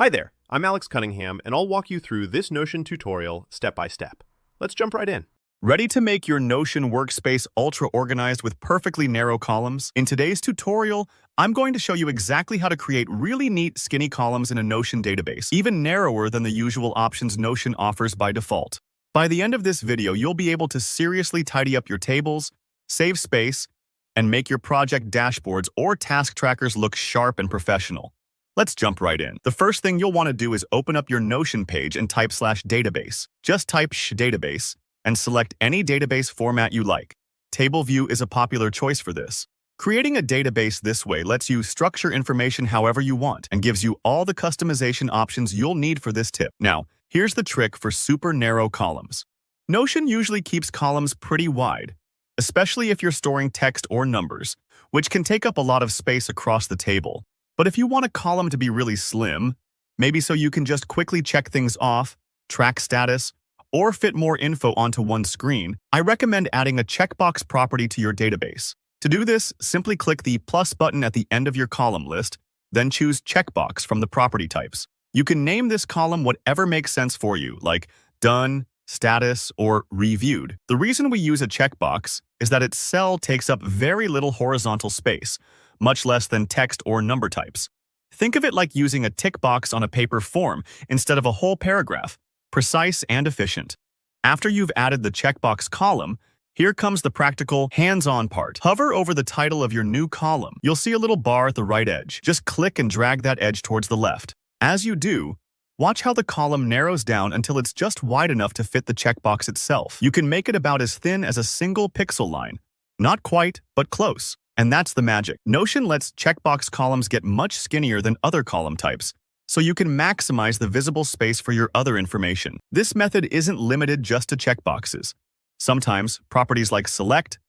Hi there, I'm Alex Cunningham, and I'll walk you through this Notion tutorial step by step. Let's jump right in. Ready to make your Notion workspace ultra-organized with perfectly narrow columns? In today's tutorial, I'm going to show you exactly how to create really neat, skinny columns in a Notion database, even narrower than the usual options Notion offers by default. By the end of this video, you'll be able to seriously tidy up your tables, save space, and make your project dashboards or task trackers look sharp and professional. Let's jump right in. The first thing you'll want to do is open up your Notion page and type /database. Just type database and select any database format you like. Table view is a popular choice for this. Creating a database this way lets you structure information however you want and gives you all the customization options you'll need for this tip. Now, here's the trick for super narrow columns. Notion usually keeps columns pretty wide, especially if you're storing text or numbers, which can take up a lot of space across the table. But if you want a column to be really slim, maybe so you can just quickly check things off, track status, or fit more info onto one screen, I recommend adding a checkbox property to your database. To do this, simply click the plus button at the end of your column list, then choose checkbox from the property types. You can name this column whatever makes sense for you, like done, status, or reviewed. The reason we use a checkbox is that its cell takes up very little horizontal space, much less than text or number types. Think of it like using a tick box on a paper form instead of a whole paragraph, precise and efficient. After you've added the checkbox column, here comes the practical, hands-on part. Hover over the title of your new column. You'll see a little bar at the right edge. Just click and drag that edge towards the left. As you do, watch how the column narrows down until it's just wide enough to fit the checkbox itself. You can make it about as thin as a single pixel line. Not quite, but close. And that's the magic. Notion lets checkbox columns get much skinnier than other column types, so you can maximize the visible space for your other information. This method isn't limited just to checkboxes. Sometimes, properties like select,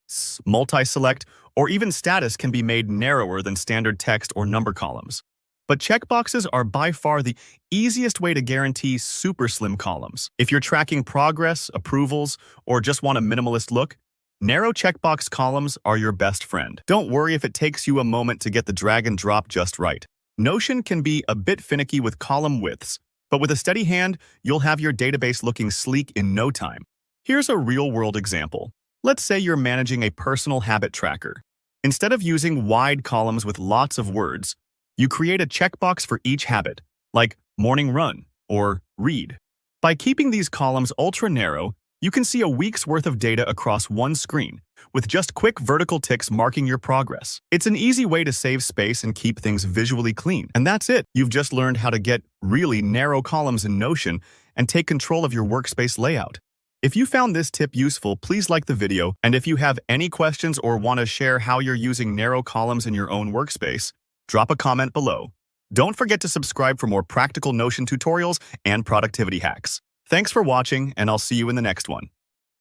multi-select, or even status can be made narrower than standard text or number columns. But checkboxes are by far the easiest way to guarantee super slim columns. If you're tracking progress, approvals, or just want a minimalist look, narrow checkbox columns are your best friend. Don't worry if it takes you a moment to get the drag and drop just right. Notion can be a bit finicky with column widths, but with a steady hand, you'll have your database looking sleek in no time. Here's a real-world example. Let's say you're managing a personal habit tracker. Instead of using wide columns with lots of words, you create a checkbox for each habit, like morning run or read. By keeping these columns ultra-narrow, you can see a week's worth of data across one screen, with just quick vertical ticks marking your progress. It's an easy way to save space and keep things visually clean. And that's it. You've just learned how to get really narrow columns in Notion and take control of your workspace layout. If you found this tip useful, please like the video. And if you have any questions or want to share how you're using narrow columns in your own workspace, drop a comment below. Don't forget to subscribe for more practical Notion tutorials and productivity hacks. Thanks for watching, and I'll see you in the next one.